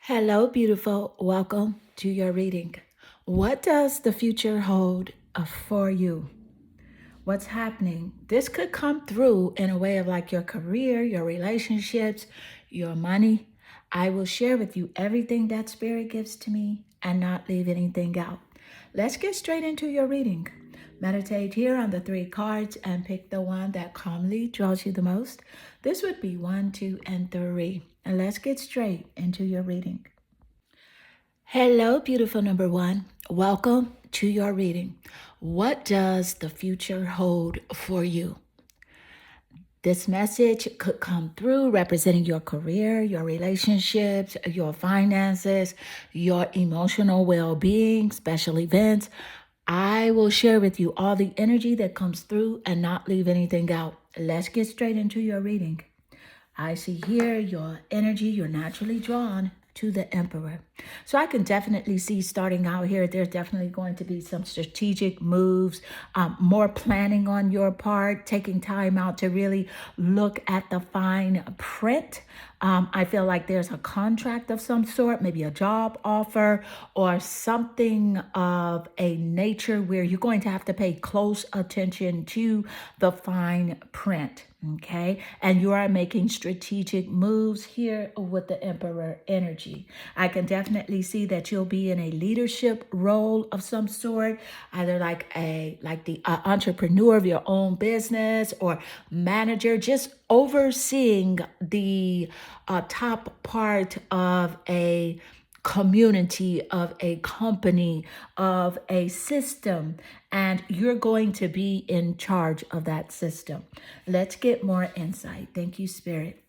Hello, beautiful. Welcome to your reading. What does the future hold for you? What's happening? This could come through in a way of like your career, your relationships, your money. I will share with you everything that Spirit gives to me and not leave anything out. Let's get straight into your reading. Meditate here on the three cards and pick the one that calmly draws you the most. This would be 1, 2, and 3. And let's get straight into your reading. Hello, beautiful number one. Welcome to your reading. What does the future hold for you? This message could come through representing your career, your relationships, your finances, your emotional well being, special events. I will share with you all the energy that comes through and not leave anything out. Let's get straight into your reading. I see here your energy, you're naturally drawn to the Emperor. So I can definitely see starting out here, there's definitely going to be some strategic moves, more planning on your part, taking time out to really look at the fine print. I feel like there's a contract of some sort, maybe a job offer or something of a nature where you're going to have to pay close attention to the fine print. Okay. And you are making strategic moves here with the Emperor energy. I can definitely see that you'll be in a leadership role of some sort, either like the entrepreneur of your own business or manager, just overseeing the top part of a community, of a company, of a system, and you're going to be in charge of that system. Let's get more insight. Thank you, Spirit.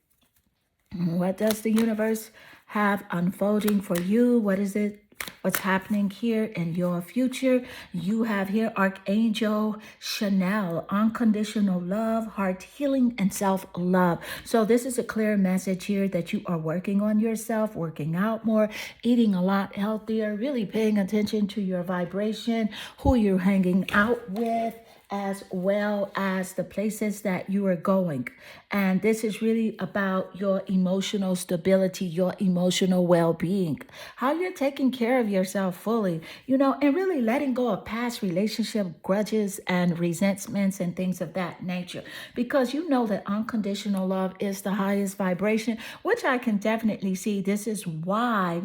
What does the universe have unfolding for you? What is it? What's happening here in your future? You have here Archangel Chanel, unconditional love, heart healing, and self-love. So this is a clear message here that you are working on yourself, working out more, eating a lot healthier, really paying attention to your vibration, who you're hanging out with, as well as the places that you are going. And this is really about your emotional stability, your emotional well being, how you're taking care of yourself fully, and really letting go of past relationship grudges and resentments and things of that nature. Because you know that unconditional love is the highest vibration, which I can definitely see. This is why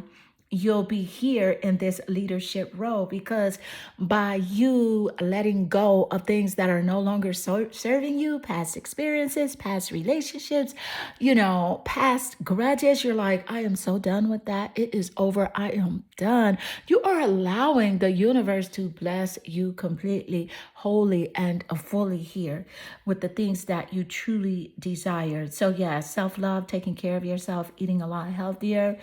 you'll be here in this leadership role, because by you letting go of things that are no longer serving you, past experiences, past relationships, past grudges, you're like, I am so done with that. It is over. I am done. You are allowing the universe to bless you completely, wholly, and fully here with the things that you truly desire. So yeah, self-love, taking care of yourself, eating a lot healthier,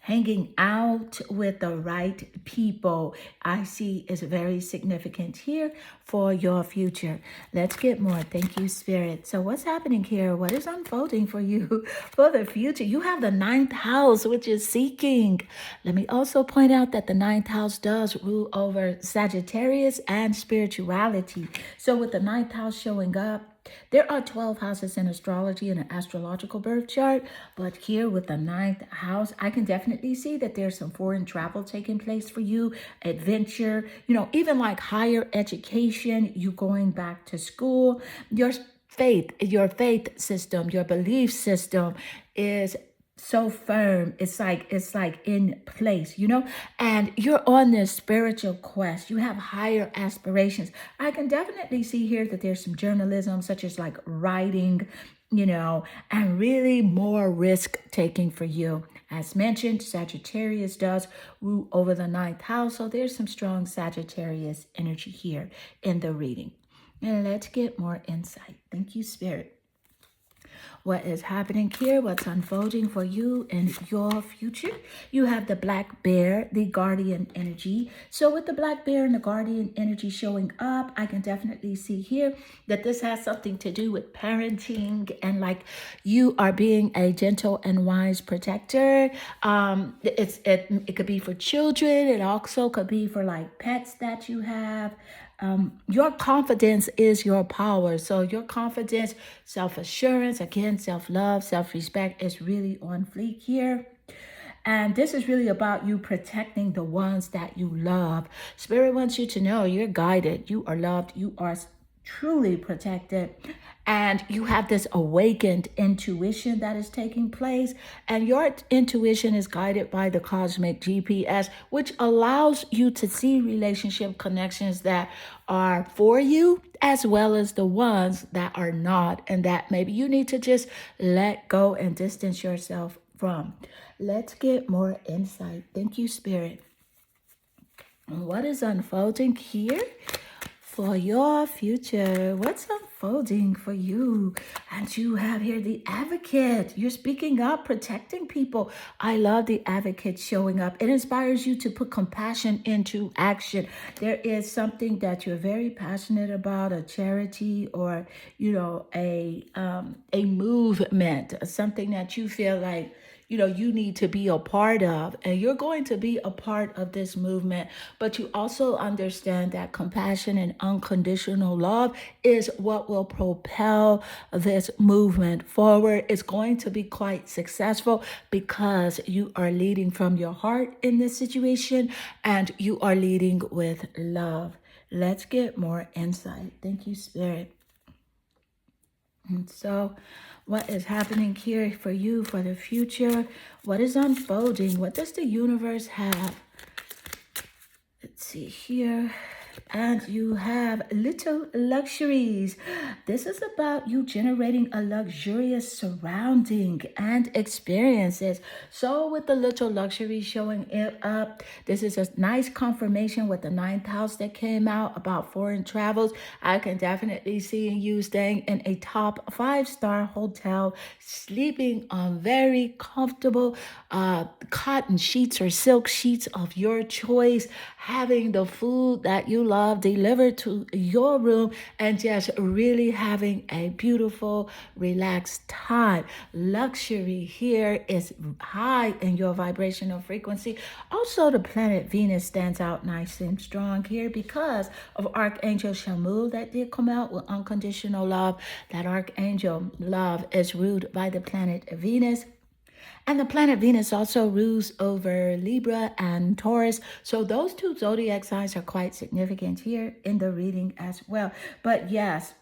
hanging out with the right people, I see is very significant here for your future. Let's get more. Thank you, Spirit. So what's happening here? What is unfolding for you for the future? You have the ninth house, which is seeking. Let me also point out that the ninth house does rule over Sagittarius and spirituality. So with the ninth house showing up, there are 12 houses in astrology in an astrological birth chart, but here with the ninth house, I can definitely see that there's some foreign travel taking place for you, adventure, even like higher education, you going back to school, your faith system, your belief system is so firm. It's like in place, and you're on this spiritual quest. You have higher aspirations. I can definitely see here that there's some journalism, such as like writing, and really more risk taking for you. As mentioned, Sagittarius does rule over the ninth house, so there's some strong Sagittarius energy here in the reading. And let's get more insight. Thank you, Spirit. What is happening here, what's unfolding for you in your future? You have the black bear, the guardian energy. So with the black bear and the guardian energy showing up, I can definitely see here that this has something to do with parenting and like you are being a gentle and wise protector. It could be for children. It also could be for like pets that you have. Your confidence is your power. So your confidence, self-assurance, again, self-love, self-respect is really on fleek here. And this is really about you protecting the ones that you love. Spirit wants you to know you're guided, you are loved, you are truly protected. And you have this awakened intuition that is taking place. And your intuition is guided by the cosmic GPS, which allows you to see relationship connections that are for you, as well as the ones that are not, and that maybe you need to just let go and distance yourself from. Let's get more insight. Thank you, Spirit. What is unfolding here for your future? What's unfolding for you? And you have here the advocate. You're speaking up, protecting people. I love the advocate showing up. It inspires you to put compassion into action. There is something that you're very passionate about, a charity or, a movement, something that you feel like you need to be a part of, and you're going to be a part of this movement. But you also understand that compassion and unconditional love is what will propel this movement forward. It's going to be quite successful because you are leading from your heart in this situation, and you are leading with love. Let's get more insight. Thank you, Spirit. And so, what is happening here for you for the future? What is unfolding? What does the universe have? Let's see here. And you have little luxuries. This is about you generating a luxurious surrounding and experiences. So with the little luxury showing it up, this is a nice confirmation with the ninth house that came out about foreign travels. I can definitely see you staying in a top 5-star hotel, sleeping on very comfortable cotton sheets or silk sheets of your choice, having the food that you love delivered to your room, and just really having a beautiful, relaxed time. Luxury here is high in your vibrational frequency. Also, the planet Venus stands out nice and strong here because of Archangel Shamuel that did come out with unconditional love. That Archangel love is ruled by the planet Venus. And the planet Venus also rules over Libra and Taurus. So those two zodiac signs are quite significant here in the reading as well. But yes,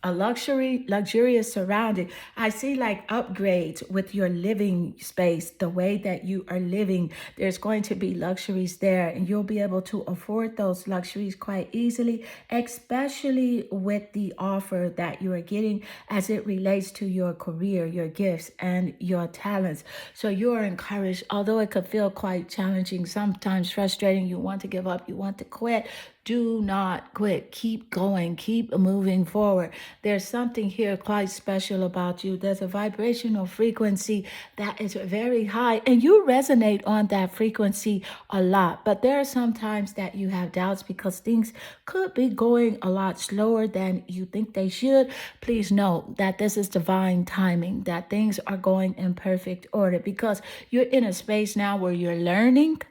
a luxurious surrounding. I see like upgrades with your living space, the way that you are living. There's going to be luxuries there, and you'll be able to afford those luxuries quite easily, especially with the offer that you are getting as it relates to your career, your gifts, and your talents. So you are encouraged, although it could feel quite challenging, sometimes frustrating. You want to give up, you want to quit. Do not quit. Keep going. Keep moving forward. There's something here quite special about you. There's a vibrational frequency that is very high, and you resonate on that frequency a lot. But there are some times that you have doubts because things could be going a lot slower than you think they should. Please know that this is divine timing, that things are going in perfect order because you're in a space now where you're learning,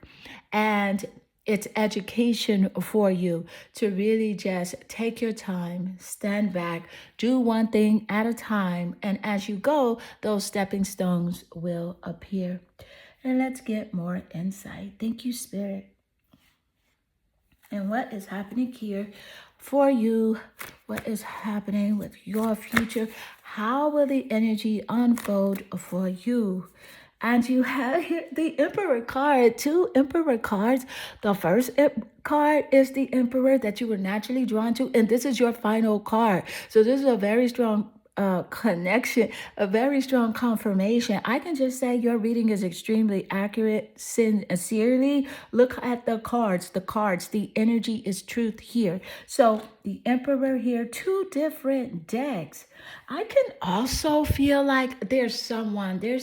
and it's education for you to really just take your time, stand back, do one thing at a time, and as you go, those stepping stones will appear. And let's get more insight. Thank you, Spirit. And what is happening here for you? What is happening with your future? How will the energy unfold for you? And you have here the Emperor card, 2 Emperor cards. The first card is the Emperor that you were naturally drawn to, and this is your final card. So this is a very strong connection, a very strong confirmation. I can just say your reading is extremely accurate. Sincerely, look at the cards. The energy is truth here. So the Emperor here, 2 different decks. I can also feel like there's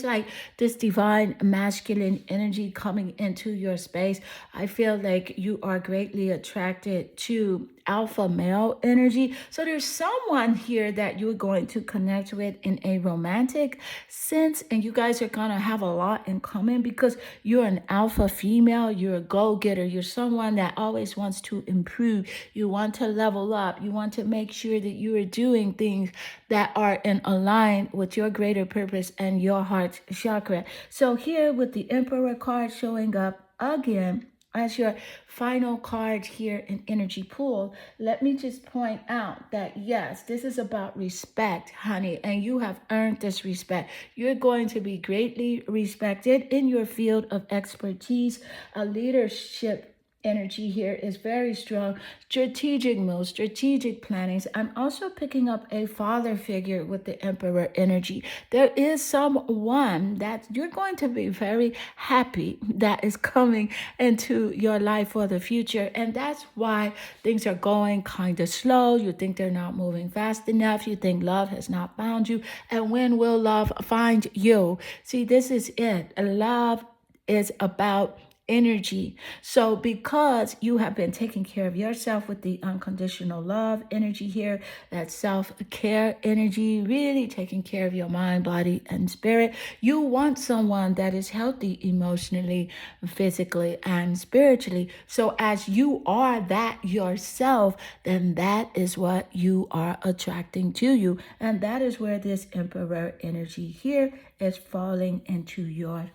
like this divine masculine energy coming into your space. I feel like you are greatly attracted to alpha male energy. So there's someone here that you're going to connect with in a romantic sense, and you guys are going to have a lot in common because you're an alpha female, you're a go-getter, you're someone that always wants to improve, you want to level up, you want to make sure that you are doing things that are in align with your greater purpose and your heart chakra. So here with the Emperor card showing up again as your final card here in energy pool, let me just point out that yes, this is about respect, honey, and you have earned this respect. You're going to be greatly respected in your field of expertise. A leadership energy here is very strong. Strategic moves, strategic plannings. I'm also picking up a father figure with the Emperor energy. There is someone that you're going to be very happy that is coming into your life for the future. And that's why things are going kind of slow. You think they're not moving fast enough. You think love has not found you. And when will love find you? See, this is it. Love is about energy. So because you have been taking care of yourself with the unconditional love energy here, that self-care energy, really taking care of your mind, body, and spirit, you want someone that is healthy emotionally, physically, and spiritually. So as you are that yourself, then that is what you are attracting to you. And that is where this Emperor energy here is falling into your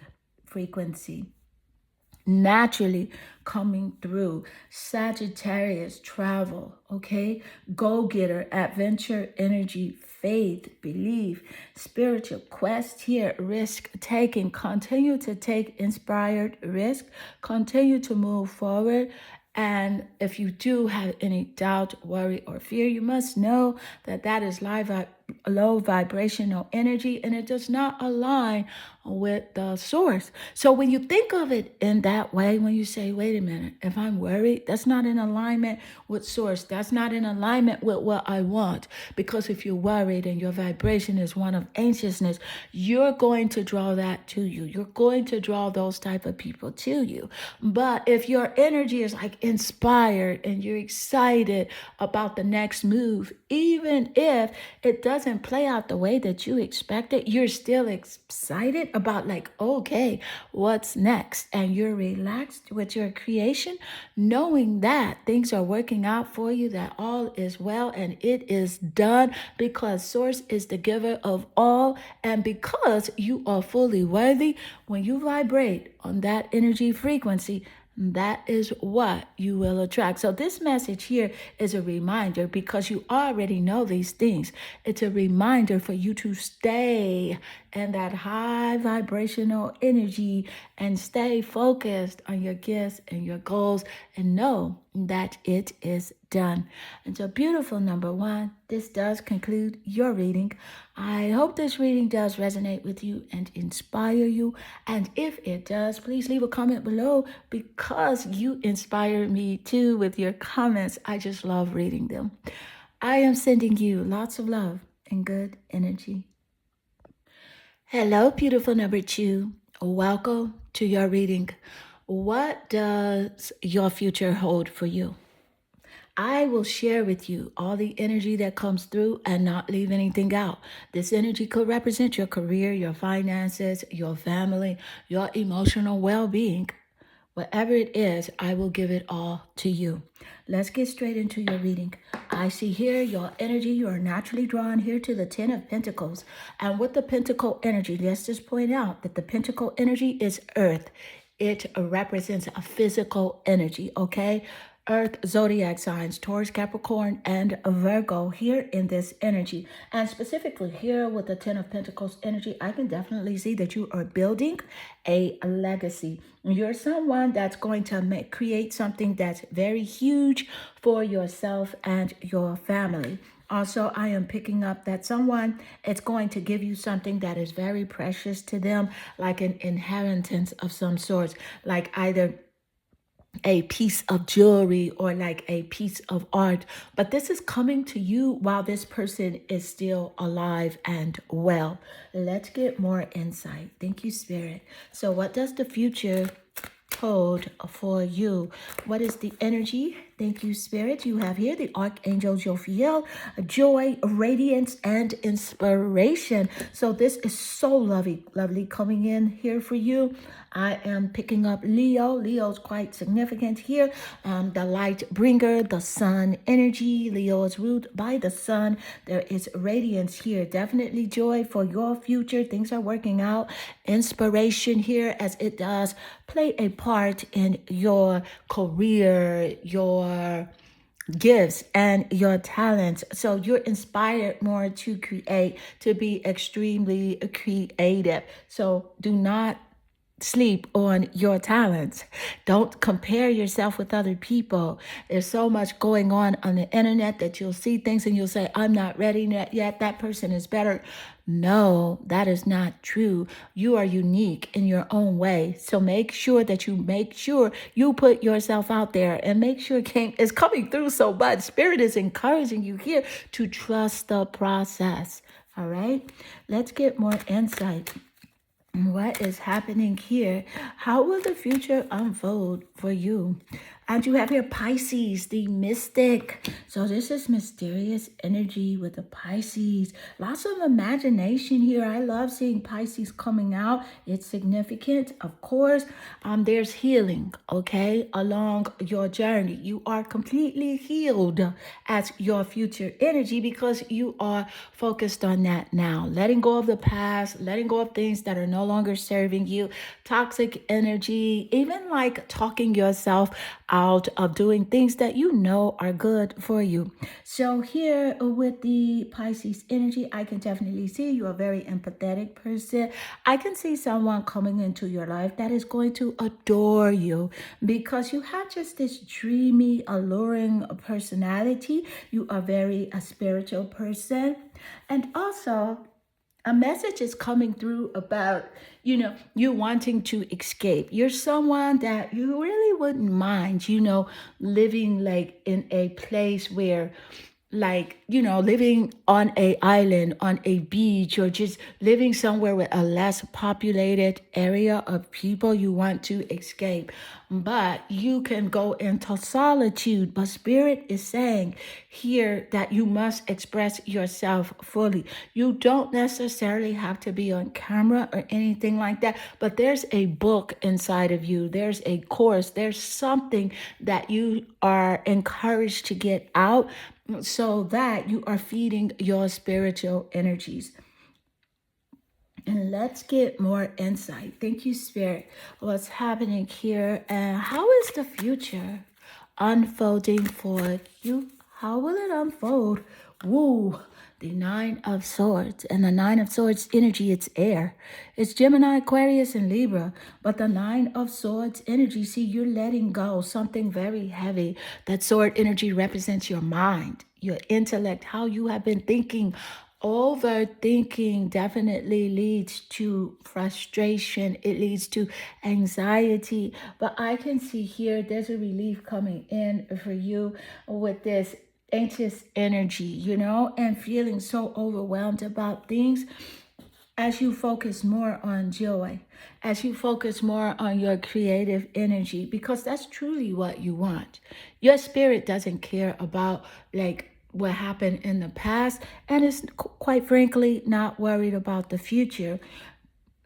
frequency, naturally coming through. Sagittarius, travel, okay? Go-getter, adventure, energy, faith, belief, spiritual quest here, risk taking. Continue to take inspired risk. Continue to move forward. And if you do have any doubt, worry, or fear, you must know that that is low vibrational energy, and it does not align with the source. So when you think of it in that way, when you say, wait a minute, if I'm worried, that's not in alignment with source. That's not in alignment with what I want. Because if you're worried and your vibration is one of anxiousness, you're going to draw that to you. You're going to draw those type of people to you. But if your energy is like inspired and you're excited about the next move, even if it doesn't play out the way that you expected, you're still excited about like, okay, what's next? And you're relaxed with your creation, knowing that things are working out for you, that all is well and it is done because source is the giver of all. And because you are fully worthy, when you vibrate on that energy frequency, that is what you will attract. So this message here is a reminder because you already know these things. It's a reminder for you to stay in that high vibrational energy and stay focused on your gifts and your goals and know that it is done. And so beautiful number one, this does conclude your reading. I hope this reading does resonate with you and inspire you. And if it does, please leave a comment below because you inspire me too with your comments. I just love reading them. I am sending you lots of love and good energy. Hello, beautiful number two. Welcome to your reading. What does your future hold for you? I will share with you all the energy that comes through and not leave anything out. This energy could represent your career, your finances, your family, your emotional well-being. Whatever it is, I will give it all to you. Let's get straight into your reading. I see here your energy. You are naturally drawn here to the Ten of Pentacles. And with the Pentacle energy, let's just point out that the Pentacle energy is earth. It represents a physical energy, okay? Earth zodiac signs, Taurus, Capricorn, and Virgo here in this energy. And specifically here with the Ten of Pentacles energy, I can definitely see that you are building a legacy. You're someone that's going to create something that's very huge for yourself and your family. Also, I am picking up that someone is going to give you something that is very precious to them, like an inheritance of some sort, like either a piece of jewelry or like a piece of art. But this is coming to you while this person is still alive and well. Let's get more insight. Thank you, Spirit. So what does the future hold for you? What is the energy Thank you, Spirit. You have here the Archangel Jophiel, joy, radiance, and inspiration. So this is so lovely coming in here for you. I am picking up Leo. Leo's quite significant here. The light bringer, the sun energy. Leo is ruled by the sun. There is radiance here. Definitely joy for your future. Things are working out. Inspiration here as it does play a part in your career, your gifts and your talents. So you're inspired more to create, to be extremely creative. So do not sleep on your talents. Don't compare yourself with other people. There's so much going on the internet that you'll see things and you'll say, I'm not ready yet. That person is better. No, that is not true. You are unique in your own way. So make sure you put yourself out there and make sure it's coming through so much. Spirit is encouraging you here to trust the process. All right, let's get more insight. What is happening here? How will the future unfold for you? And you have here Pisces, the mystic. So this is mysterious energy with the Pisces. Lots of imagination here. I love seeing Pisces coming out. It's significant, of course. There's healing, okay, along your journey. You are completely healed as your future energy because you are focused on that now. Letting go of the past, letting go of things that are no longer serving you, toxic energy, even like talking yourself out of doing things that you know are good for you. So here with the Pisces energy, I can definitely see you're a very empathetic person. I can see someone coming into your life that is going to adore you because you have just this dreamy, alluring personality. You are a spiritual person. And also, a message is coming through about, you wanting to escape. You're someone that you really wouldn't mind, living like in a place where living on a island, on a beach, or just living somewhere with a less populated area of people. You want to escape, but you can go into solitude. But Spirit is saying here that you must express yourself fully. You don't necessarily have to be on camera or anything like that, but there's a book inside of you. There's a course. There's something that you are encouraged to get out so that you are feeding your spiritual energies. And let's get more insight. Thank you, Spirit. What's happening here and how is the future unfolding for you? How will it unfold? Woo, the Nine of Swords. And the Nine of Swords energy, it's air. It's Gemini, Aquarius, and Libra. But the Nine of Swords energy, see, you're letting go something very heavy. That sword energy represents your mind, your intellect, how you have been thinking. Overthinking definitely leads to frustration. It leads to anxiety. But I can see here there's a relief coming in for you with this anxious energy, and feeling so overwhelmed about things. As you focus more on joy, as you focus more on your creative energy, because that's truly what you want. Your spirit doesn't care about what happened in the past, and is quite frankly not worried about the future.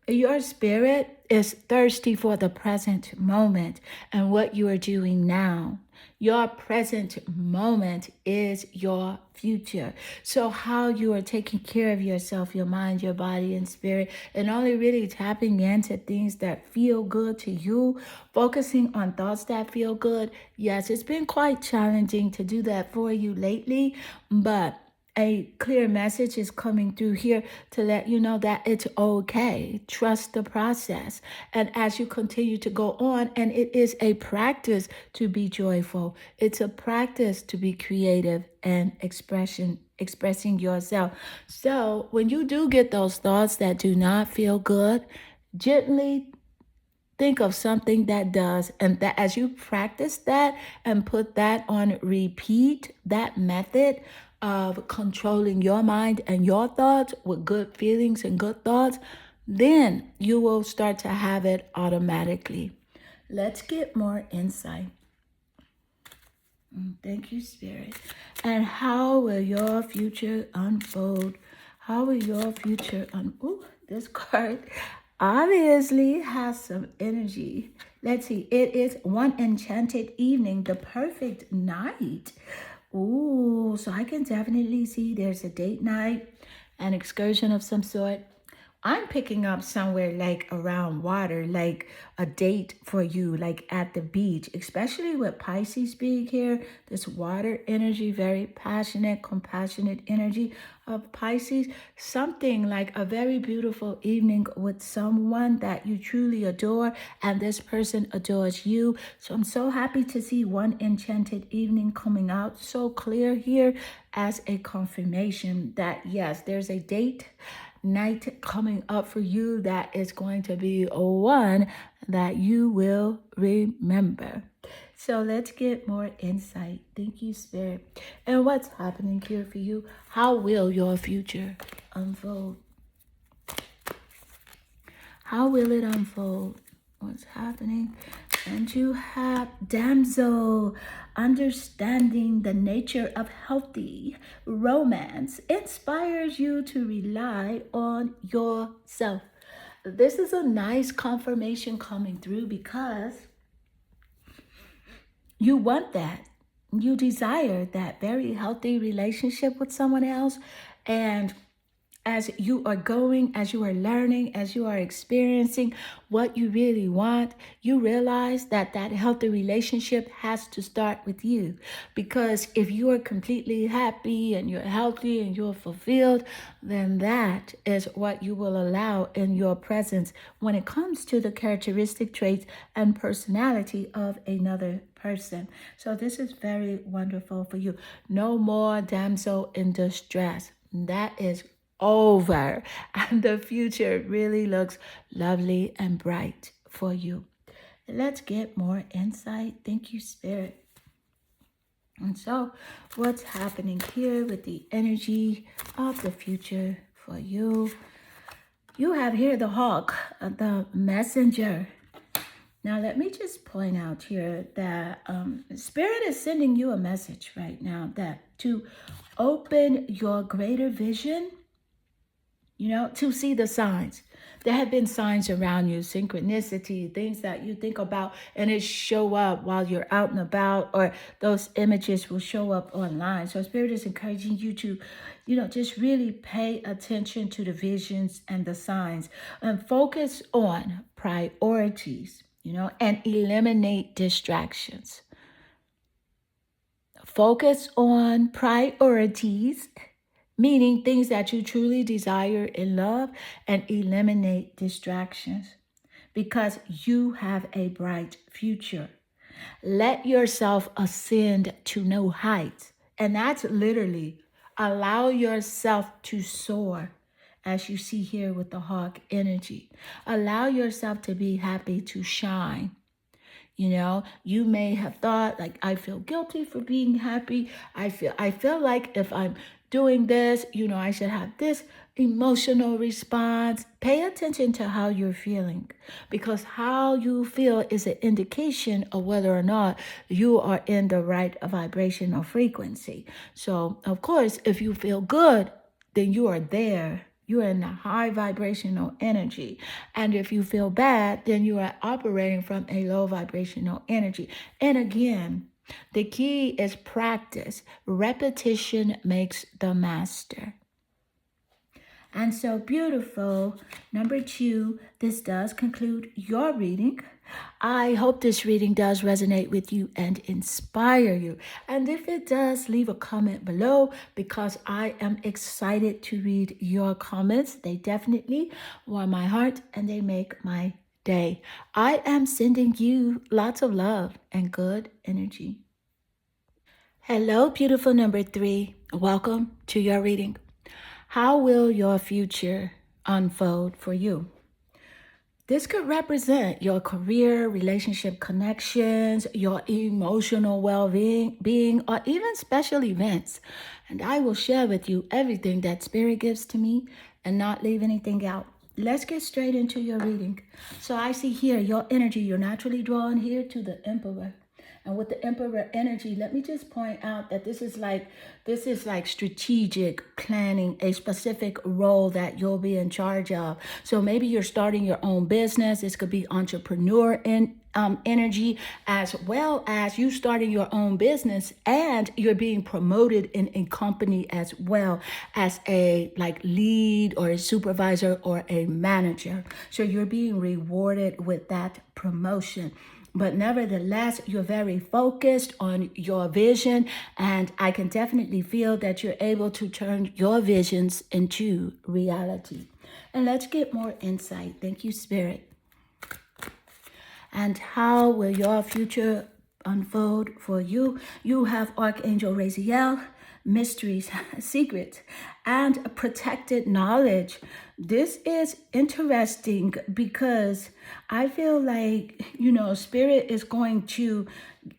Your spirit is thirsty for the present moment and what you are doing now. Your present moment is your future. So how you are taking care of yourself, your mind, your body, and spirit, and only really tapping into things that feel good to you, focusing on thoughts that feel good. Yes, it's been quite challenging to do that for you lately, but a clear message is coming through here to let you know that it's okay. Trust the process. And as you continue to go on, and it is a practice to be joyful. It's a practice to be creative and expressing yourself. So when you do get those thoughts that do not feel good, gently think of something that does, and that as you practice that and put that on repeat, that method of controlling your mind and your thoughts with good feelings and good thoughts, then you will start to have it automatically. Let's get more insight. Thank you, Spirit. And how will your future unfold? How will your future Ooh, this card obviously has some energy. Let's see. It is one enchanted evening, the perfect night. Ooh, so I can definitely see there's a date night, an excursion of some sort. I'm picking up somewhere like around water, like a date for you, like at the beach, especially with Pisces being here. This water energy, very passionate, compassionate energy of Pisces. Something like a very beautiful evening with someone that you truly adore, and this person adores you. So I'm so happy to see one enchanted evening coming out so clear here as a confirmation that yes, there's a date night coming up for you that is going to be one that you will remember. So let's get more insight. Thank you, Spirit. And what's happening here for you? How will your future unfold? How will it unfold? What's happening? And you have damsel, understanding the nature of healthy romance inspires you to rely on yourself. This is a nice confirmation coming through because you want that. You desire that very healthy relationship with someone else. And as you are going, as you are learning, as you are experiencing what you really want, you realize that that healthy relationship has to start with you. Because if you are completely happy and you're healthy and you're fulfilled, then that is what you will allow in your presence when it comes to the characteristic traits and personality of another person. So this is very wonderful for you. No more damsel in distress. That is over, and the future really looks lovely and bright for you. Let's get more insight. Thank you, Spirit. And so, what's happening here with the energy of the future for you? You have here the hawk, the messenger. Now, let me just point out here that Spirit is sending you a message right now that to open your greater vision, to see the signs. There have been signs around you, synchronicity, things that you think about and it show up while you're out and about, or those images will show up online. So Spirit is encouraging you to, just really pay attention to the visions and the signs and focus on priorities, and eliminate distractions. Focus on priorities, meaning things that you truly desire in love, and eliminate distractions because you have a bright future. Let yourself ascend to new heights. And that's literally allow yourself to soar, as you see here with the hawk energy. Allow yourself to be happy, to shine. You may have thought like, I feel guilty for being happy. I feel like if I'm doing this, I should have this emotional response. Pay attention to how you're feeling, because how you feel is an indication of whether or not you are in the right vibration or frequency. So, of course, if you feel good, then you are there. You are in a high vibrational energy. And if you feel bad, then you are operating from a low vibrational energy. And again, the key is practice. Repetition makes the master. And so beautiful. Number 2, this does conclude your reading. I hope this reading does resonate with you and inspire you. And if it does, leave a comment below because I am excited to read your comments. They definitely warm my heart and they make my day. I am sending you lots of love and good energy. Hello, beautiful number 3. Welcome to your reading. How will your future unfold for you? This could represent your career, relationship connections, your emotional well-being, or even special events. And I will share with you everything that Spirit gives to me and not leave anything out. Let's get straight into your reading. So I see here your energy, you're naturally drawn here to the Emperor. And with the Emperor energy, let me just point out that this is like strategic planning, a specific role that you'll be in charge of. So maybe you're starting your own business. This could be entrepreneur energy, as well as you starting your own business and you're being promoted in a company as well as a like lead or a supervisor or a manager. So you're being rewarded with that promotion. But nevertheless, you're very focused on your vision, and I can definitely feel that you're able to turn your visions into reality. And let's get more insight. Thank you, Spirit. And how will your future unfold for you? You have Archangel Raziel, mysteries, secrets, and protected knowledge. This is interesting because I feel like, Spirit is going to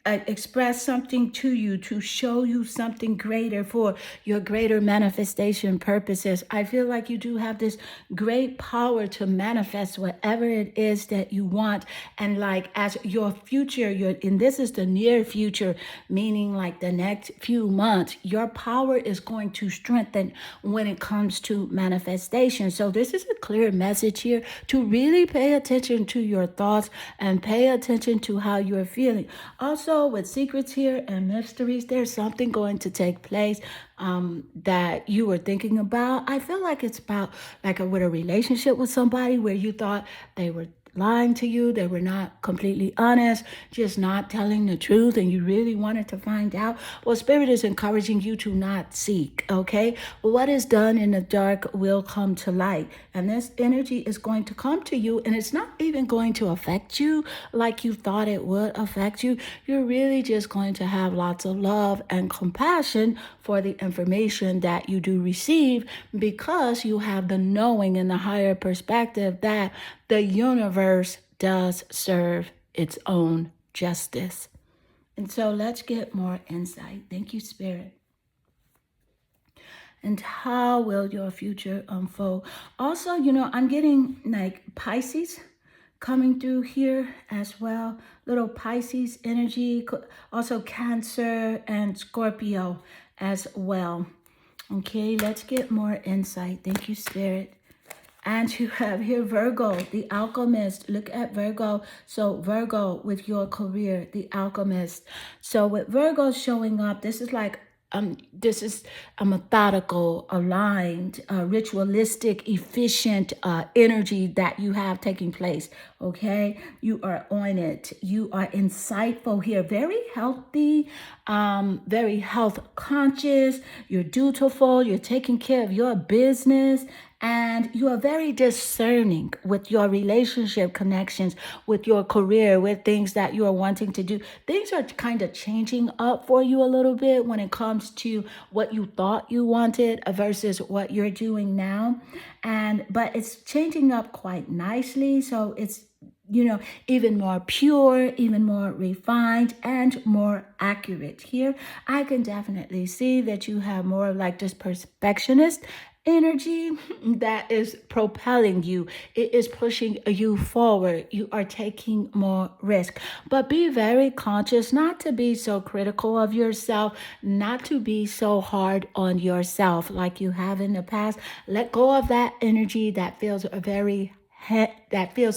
express something to you, to show you something greater for your greater manifestation purposes. I feel like you do have this great power to manifest whatever it is that you want. And like as your future, and this is the near future, meaning like the next few months, your power is going to strengthen when it comes to manifestation. So this is a clear message here to really pay attention to your thoughts and pay attention to how you're feeling. Also, with secrets here and mysteries, there's something going to take place that you were thinking about. I feel like it's about with a relationship with somebody where you thought they were lying to you, they were not completely honest, just not telling the truth, and you really wanted to find out. Well, Spirit is encouraging you to not seek, okay? What is done in the dark will come to light, and this energy is going to come to you, and it's not even going to affect you like you thought it would affect you. You're really just going to have lots of love and compassion for the information that you do receive, because you have the knowing and the higher perspective that the universe does serve its own justice. And so let's get more insight. Thank you, Spirit. And how will your future unfold? Also, I'm getting like Pisces coming through here as well. Little Pisces energy, also Cancer and Scorpio as well. Okay, let's get more insight. Thank you, Spirit. And you have here Virgo, the alchemist. Look at Virgo. So Virgo with your career, the alchemist. So with Virgo showing up, this is a methodical, aligned, ritualistic, efficient energy that you have taking place. Okay, you are on it. You are insightful here, very healthy, very health conscious. You're dutiful. You're taking care of your business. And you are very discerning with your relationship connections, with your career, with things that you are wanting to do. Things are kind of changing up for you a little bit when it comes to what you thought you wanted versus what you're doing now. But it's changing up quite nicely. So it's even more pure, even more refined, and more accurate. Here, I can definitely see that you have more of like this perfectionist energy that is propelling you. It is pushing you forward. You are taking more risk. But be very conscious not to be so critical of yourself, not to be so hard on yourself like you have in the past. Let go of that energy that feels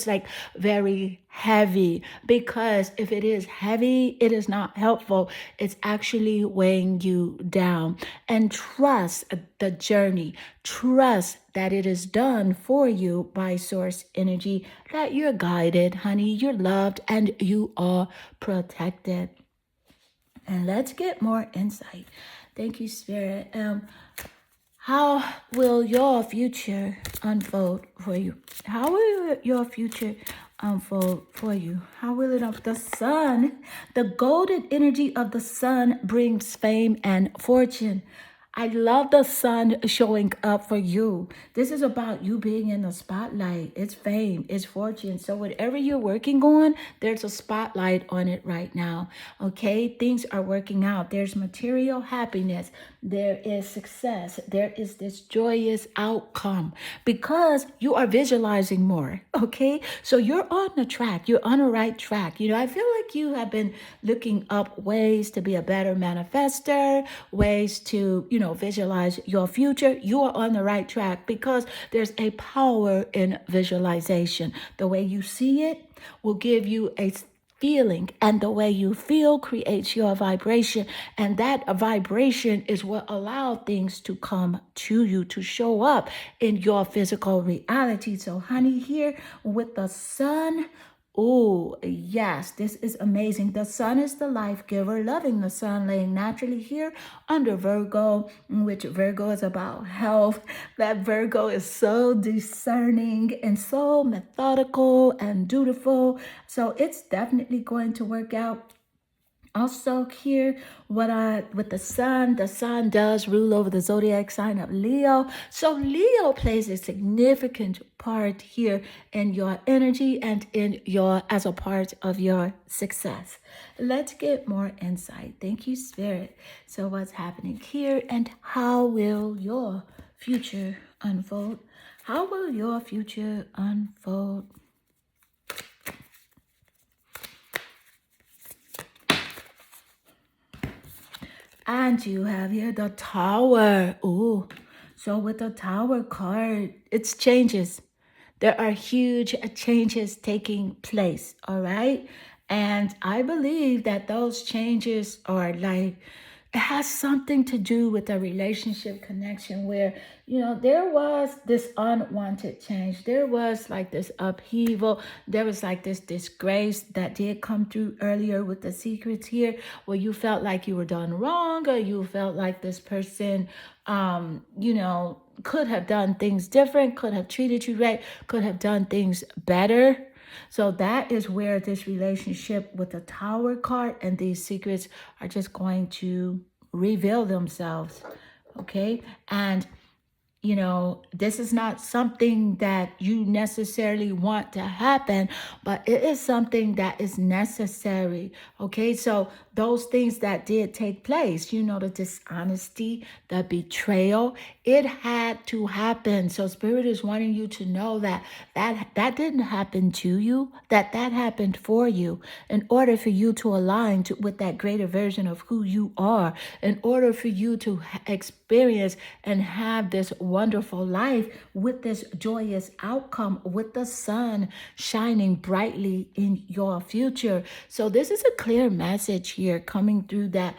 like very heavy, because if it is heavy, it is not helpful. It's actually weighing you down. And trust the journey. Trust that it is done for you by source energy, that you're guided, honey, you're loved, and you are protected. And let's get more insight. Thank you, Spirit. How will your future unfold for you? How will your future unfold for you? How will it the sun, the golden energy of the sun brings fame and fortune. I love the sun showing up for you. This is about you being in the spotlight. It's fame, it's fortune. So whatever you're working on, there's a spotlight on it right now. Okay, things are working out. There's material happiness. there is success. There is this joyous outcome because you are visualizing more. Okay. So you're on the track. You're on the right track. I feel like you have been looking up ways to be a better manifester, ways to, visualize your future. You are on the right track because there's a power in visualization. The way you see it will give you a feeling, and the way you feel creates your vibration, and that vibration is what allows things to come to you, to show up in your physical reality. So honey, here with the sun, oh, yes, this is amazing. The sun is the life giver, loving the sun, laying naturally here under Virgo, which Virgo is about health. That Virgo is so discerning and so methodical and dutiful. So it's definitely going to work out. Also here, with the sun does rule over the zodiac sign of Leo. So Leo plays a significant part here in your energy and as a part of your success. Let's get more insight. Thank you, Spirit. So what's happening here and how will your future unfold? How will your future unfold? And you have here the Tower. Ooh. So with the Tower card, it's changes. There are huge changes taking place, all right? And I believe that those changes are like, it has something to do with a relationship connection where, there was this unwanted change. There was like this upheaval. There was like this disgrace that did come through earlier with the secrets here, where you felt like you were done wrong, or you felt like this person, could have done things different, could have treated you right, could have done things better. So that is where this relationship with the Tower card and these secrets are just going to reveal themselves. Okay. And this is not something that you necessarily want to happen, but it is something that is necessary. Okay, so those things that did take place, the dishonesty, the betrayal, it had to happen. So Spirit is wanting you to know that didn't happen to you, that happened for you in order for you to align with that greater version of who you are, in order for you to experience and have this wonderful life with this joyous outcome, with the sun shining brightly in your future. So this is a clear message here coming through that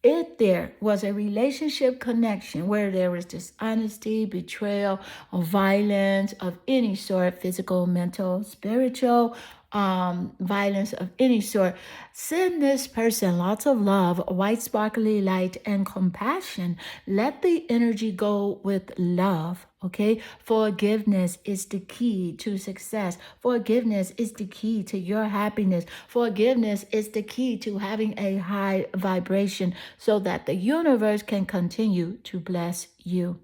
if there was a relationship connection where there was dishonesty, betrayal, or violence of any sort, physical, mental, spiritual, violence of any sort, send this person lots of love, white sparkly light, and compassion. Let the energy go with love. Okay, forgiveness is the key to success. Forgiveness is the key to your happiness. Forgiveness is the key to having a high vibration so that the universe can continue to bless you.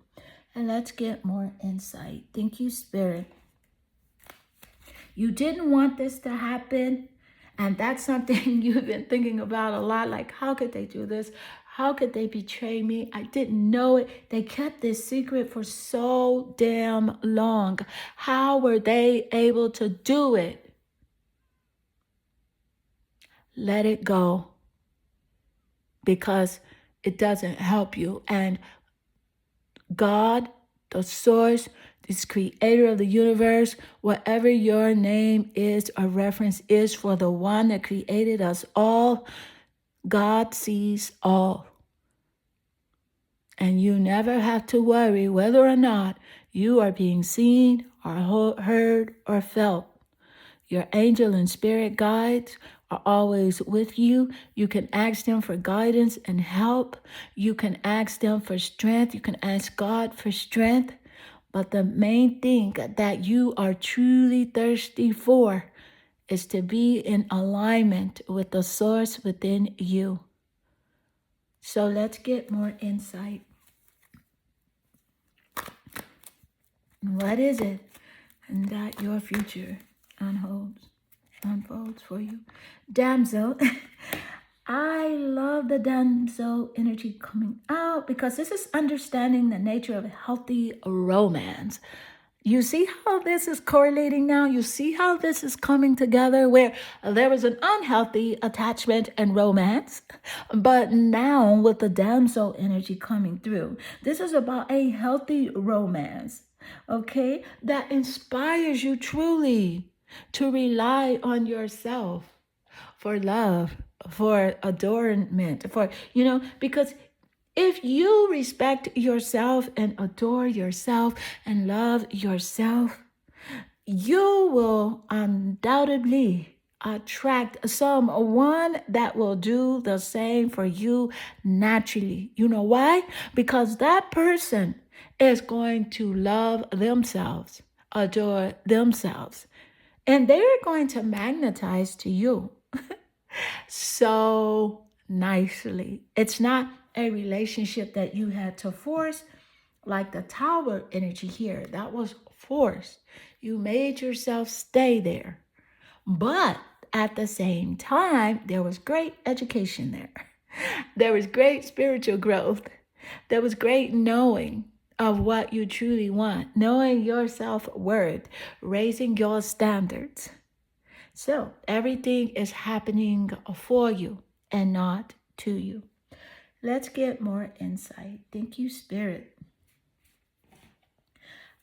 And let's get more insight. Thank you, Spirit. You didn't want this to happen. And that's something you've been thinking about a lot. Like, how could they do this? How could they betray me? I didn't know it. They kept this secret for so damn long. How were they able to do it? Let it go, because it doesn't help you. And God, the source, this creator of the universe, whatever your name is or reference is for the one that created us all, God sees all. And you never have to worry whether or not you are being seen or heard or felt. Your angel and spirit guides are always with you. You can ask them for guidance and help. You can ask them for strength. You can ask God for strength. But the main thing that you are truly thirsty for is to be in alignment with the source within you. So let's get more insight. What is it that your future unfolds for you? Damsel, I love the damsel energy coming out because this is understanding the nature of a healthy romance. You see how this is correlating now? You see how this is coming together where there was an unhealthy attachment and romance, but now with the damsel energy coming through, this is about a healthy romance, okay, that inspires you truly to rely on yourself for love, for adornment, for, because if you respect yourself and adore yourself and love yourself, you will undoubtedly attract someone that will do the same for you naturally. You know why? Because that person is going to love themselves, adore themselves, and they're going to magnetize to you so nicely. It's not a relationship that you had to force, like the tower energy here. That was forced. You made yourself stay there. But at the same time, there was great education there. There was great spiritual growth. There was great knowing of what you truly want, knowing your self worth, raising your standards. So everything is happening for you and not to you. Let's get more insight. Thank you, Spirit.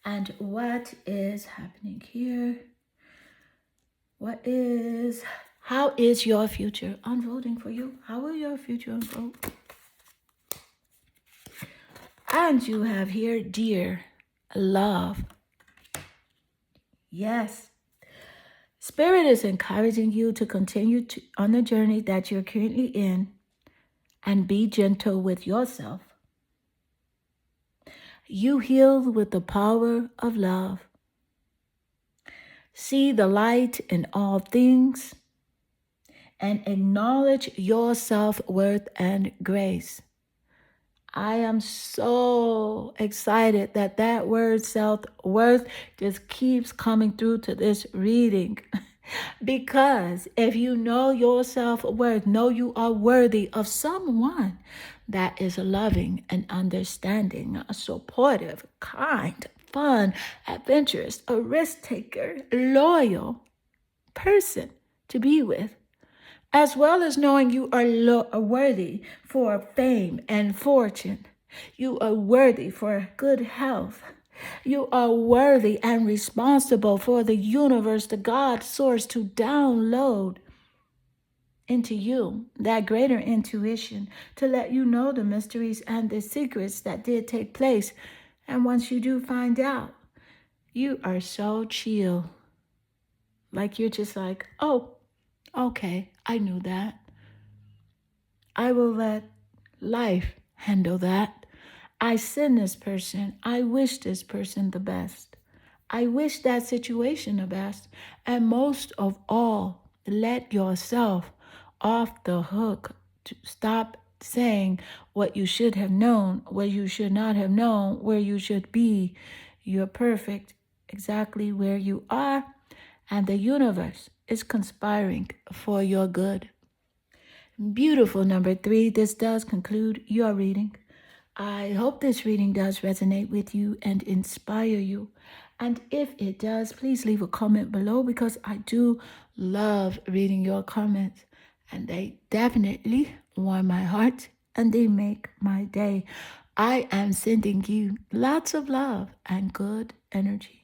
And what is happening here? How is your future unfolding for you? How will your future unfold? And you have here, dear love. Yes. Spirit is encouraging you to continue on the journey that you're currently in and be gentle with yourself. You heal with the power of love. See the light in all things and acknowledge your self-worth and grace. I am so excited that that word self-worth just keeps coming through to this reading. Because if you know your self-worth, know you are worthy of someone that is loving and understanding, supportive, kind, fun, adventurous, a risk taker, loyal person to be with, as well as knowing you are worthy for fame and fortune. You are worthy for good health. You are worthy and responsible for the universe, the God source, to download into you that greater intuition to let you know the mysteries and the secrets that did take place. And once you do find out, you are so chill. Like you're just like, oh, okay, I knew that. I will let life handle that. I send this person. I wish this person the best. I wish that situation the best. And most of all, let yourself off the hook. To stop saying what you should have known, what you should not have known, where you should be. You're perfect exactly where you are, and the universe is conspiring for your good. Beautiful number 3. This does conclude your reading. I hope this reading does resonate with you and inspire you. And if it does, please leave a comment below because I do love reading your comments. And they definitely warm my heart and they make my day. I am sending you lots of love and good energy.